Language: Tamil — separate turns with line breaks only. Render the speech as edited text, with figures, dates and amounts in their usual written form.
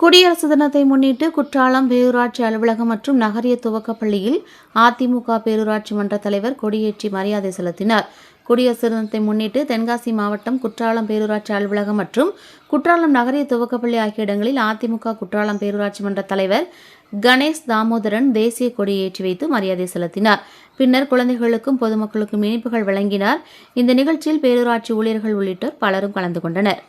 குடியரசு தினத்தை முன்னிட்டு குற்றாலம் பேரூராட்சி அலுவலகம் மற்றும் நகரிய துவக்கப்பள்ளியில் அதிமுக பேரூராட்சி மன்ற தலைவர் கொடியேற்றி மரியாதை செலுத்தினார். குடியரசு தினத்தை முன்னிட்டு தென்காசி மாவட்டம் குற்றாலம் பேரூராட்சி அலுவலகம் மற்றும் குற்றாலம் நகரிய துவக்கப்பள்ளி ஆகிய இடங்களில் அதிமுக குற்றாலம் பேரூராட்சி மன்ற தலைவர் கணேஷ் தாமோதரன் தேசிய கொடியேற்றி வைத்து மரியாதை செலுத்தினார். பின்னர் குழந்தைகளுக்கும் பொதுமக்களுக்கும் இனிப்புகள் வழங்கினார். இந்த நிகழ்ச்சியில் பேரூராட்சி ஊழியர்கள் உள்ளிட்டோர் பலரும் கலந்து கொண்டனர்.